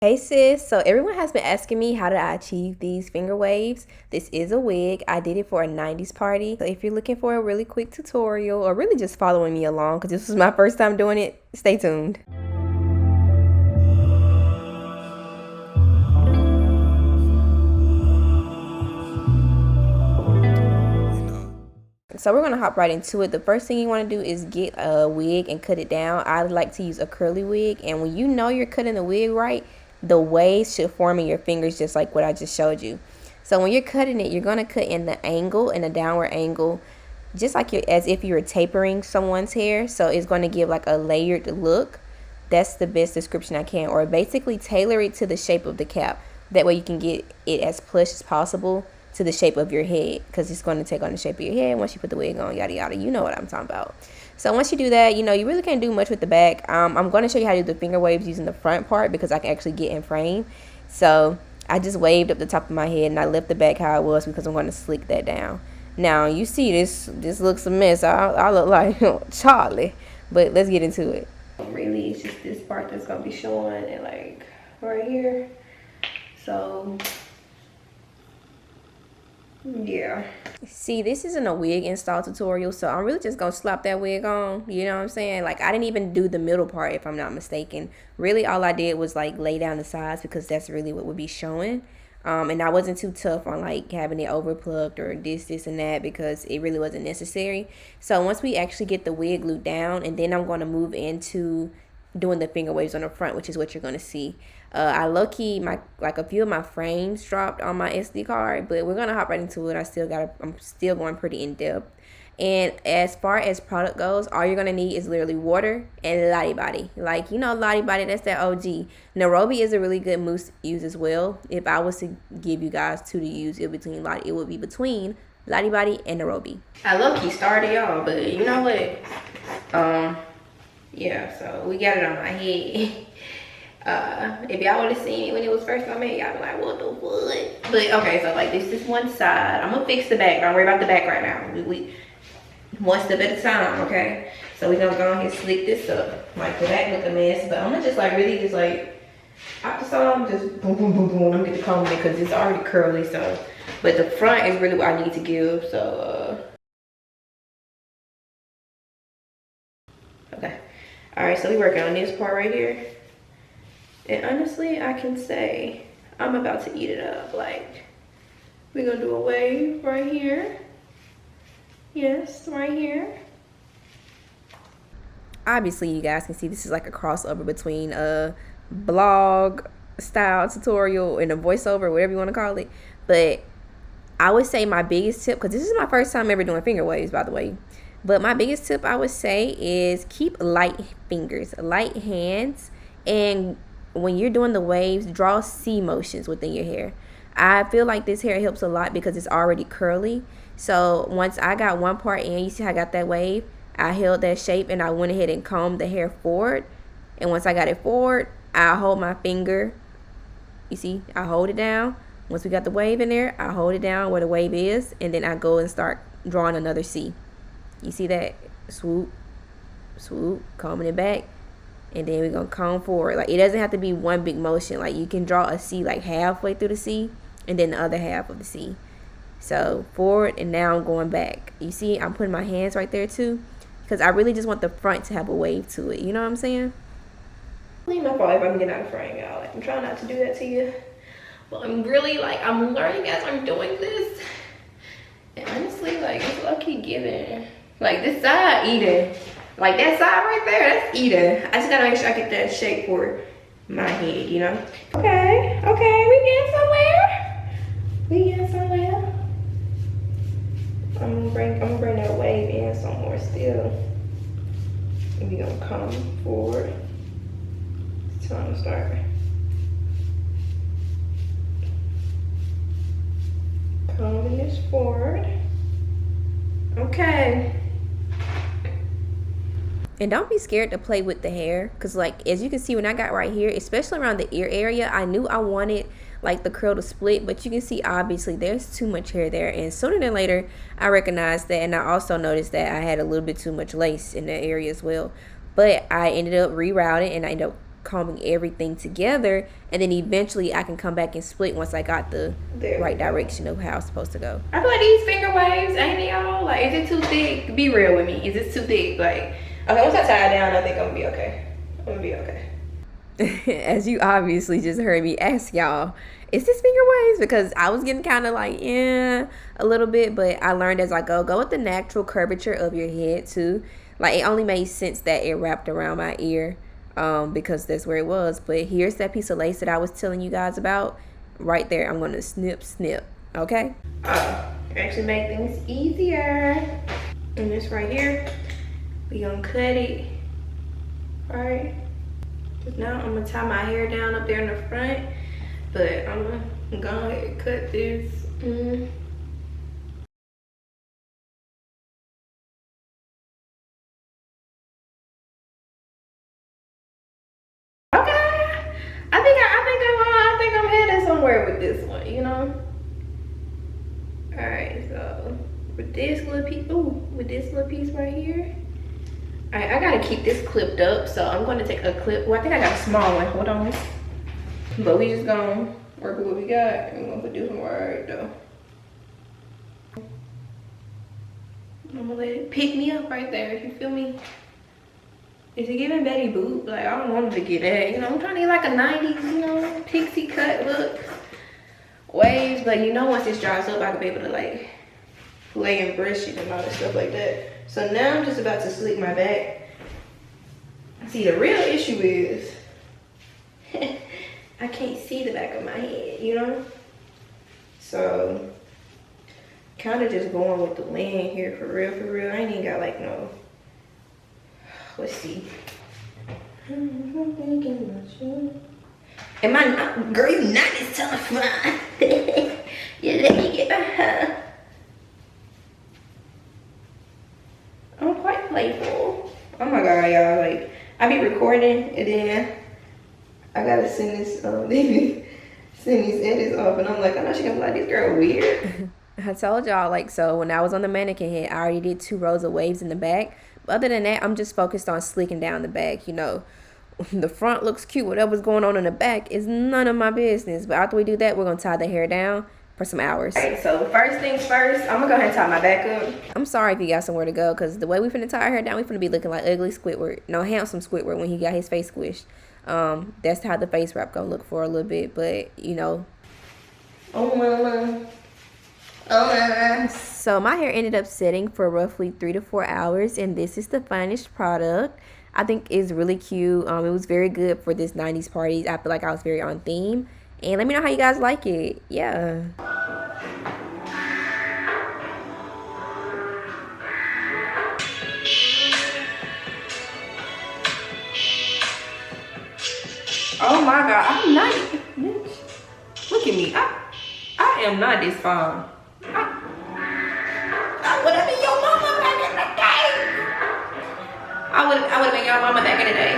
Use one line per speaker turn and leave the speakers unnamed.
Hey sis, so everyone has been asking me how did I achieve these finger waves. This is a wig. I did it for a 90s party. So if you're looking for a really quick tutorial or really just following me along because this was my first time doing it, stay tuned. So we're gonna hop right into it. The first thing you want to do is get a wig and cut it down. I like to use a curly wig, and when you know you're cutting the wig right, the waves should form in your fingers just like what I just showed you. So when you're cutting it, you're gonna cut in the angle, in a downward angle, just like you're as if you were tapering someone's hair. So it's going to give like a layered look. That's the best description I can, or basically tailor it to the shape of the cap. That way you can get it as plush as possible to the shape of your head, because it's going to take on the shape of your head once you put the wig on, yada yada. You know what I'm talking about. So once you do that, you know you really can't do much with the back. I'm going to show you how to do the finger waves using the front part because I can actually get in frame. So I just waved up the top of my head and I left the back how it was because I'm going to slick that down. Now you see this looks a mess. I look like Charlie, but let's get into it. Really, it's just this part that's going to be showing, and like right here. So yeah, see, this isn't a wig install tutorial, so I'm really just gonna slap that wig on, you know what I'm saying? Like, I didn't even do the middle part, if I'm not mistaken. Really all I did was like lay down the sides because that's really what would be showing. And I wasn't too tough on like having it over plucked or this and that because it really wasn't necessary. So once we actually get the wig glued down, and then I'm going to move into doing the finger waves on the front, which is what you're going to see. I low-key, like a few of my frames dropped on my SD card, but we're going to hop right into it. I'm still going pretty in depth. And as far as product goes, all you're going to need is literally water and Lottie Body. Like, you know, Lottie Body, that's that OG. Nairobi is a really good mousse to use as well. If I was to give you guys two to use, it would be between Lottie Body and Nairobi. I low-key started y'all, but you know what? Yeah, so we got it on my head. If y'all would have seen it when it was first on me, y'all be like, what the what? But okay, so like this is one side. I'm gonna fix the back. Don't worry about the back right now. We one step at a time, okay? So we're gonna go ahead and slick this up. Like the back look a mess, but I'm gonna just like really just like after some just boom boom boom boom. I'm gonna get the comb in because it's already curly. So, but the front is really what I need to give. So okay. All right, so we're working on this part right here. And honestly, I can say I'm about to eat it up. Like, we're gonna do a wave right here. Yes, right here. Obviously, you guys can see this is like a crossover between a blog style tutorial and a voiceover, whatever you want to call it. But I would say my biggest tip, because this is my first time ever doing finger waves, by the way. But my biggest tip I would say is keep light fingers, light hands, and when you're doing the waves, draw C motions within your hair. I feel like this hair helps a lot because it's already curly. So once I got one part in, you see how I got that wave? I held that shape and I went ahead and combed the hair forward. And once I got it forward, I hold my finger. You see, I hold it down. Once we got the wave in there, I hold it down where the wave is. And then I go and start drawing another C. You see that? Swoop, swoop, combing it back. And then we're gonna comb forward. Like, it doesn't have to be one big motion. Like, you can draw a C like halfway through the C and then the other half of the C. So forward, and now I'm going back. You see, I'm putting my hands right there too because I really just want the front to have a wave to it. You know what I'm saying? Leave my fault if I'm getting out of frame, y'all. Like, I'm trying not to do that to you, but I'm really like, I'm learning as I'm doing this. And honestly, like, it's lucky giving. Like, this side eating. Like, that side right there, that's eating. I just gotta make sure I get that shape for my head, you know? Okay, we getting somewhere. We getting somewhere. I'm gonna bring that wave in some more still. And we're gonna come forward. It's time to start. Combing this forward. Okay. And don't be scared to play with the hair, because like as you can see when I got right here, especially around the ear area, I knew I wanted like the curl to split, but you can see obviously there's too much hair there, and sooner than later I recognized that. And I also noticed that I had a little bit too much lace in that area as well, but I ended up rerouting and I ended up combing everything together, and then eventually I can come back and split once I got the right direction of how it's supposed to go.
I feel like these finger waves, ain't it, y'all? Like, is it too thick? Be real with me. Is it too thick? Like, okay, once I tie it down, I think I'm gonna be okay. I'm gonna be okay.
As you obviously just heard me ask y'all, is this finger waves? Because I was getting kind of like, yeah, a little bit, but I learned as I go with the natural curvature of your head too. Like, it only made sense that it wrapped around my ear, because that's where it was. But here's that piece of lace that I was telling you guys about. Right there, I'm gonna snip, okay?
Actually make things easier. And this right here, we gonna cut it, right? Just now I'm gonna tie my hair down up there in the front, but I'm gonna go ahead and cut this. I think I'm headed somewhere with this one, you know. All right, so with this little piece, right here. All right, I gotta keep this clipped up, so I'm gonna take a clip. Well, I think I got a small one. Hold on. But we just gonna work with what we got, and we're gonna put this one right though. I'm gonna let it pick me up right there. You feel me? Is it giving Betty Boop? Like, I don't want it to get that. You know, I'm trying to get like a 90s, you know, pixie cut look. Waves, but you know, once this dries up, I can be able to like lay and brush it and all that stuff like that. So now I'm just about to slick my back. See, the real issue is I can't see the back of my head, you know? So kind of just going with the land here for real. I ain't even got like no, let's see. Am I not, girl, you not this telephone. You let me get behind. I'm quite playful. Oh my god, y'all, like, I be recording and then I gotta send this, send these edits off, and I'm like, I know she gonna be like, this girl weird.
I told y'all, like, so when I was on the mannequin head, I already did 2 rows of waves in the back. But other than that, I'm just focused on slicking down the back, you know. The front looks cute. Whatever's going on in the back is none of my business. But after we do that, we're going to tie the hair down for some hours.
All right, so first things first, I'm going to go ahead and tie my back up.
I'm sorry if you got somewhere to go, because the way we finna tie our hair down, we finna be looking like ugly Squidward. No, handsome Squidward when he got his face squished. That's how the face wrap going to look for a little bit. But, you know.
Oh, mama.
So my hair ended up sitting for roughly 3 to 4 hours, and this is the finished product. I think it's really cute. It was very good for this 90s parties. I feel like I was very on theme. And let me know how you guys like it. Yeah.
Oh my god, I'm not, bitch. Look at me. I am not this fine. I would have been your mama back in the day. I would have been your mama back in the day.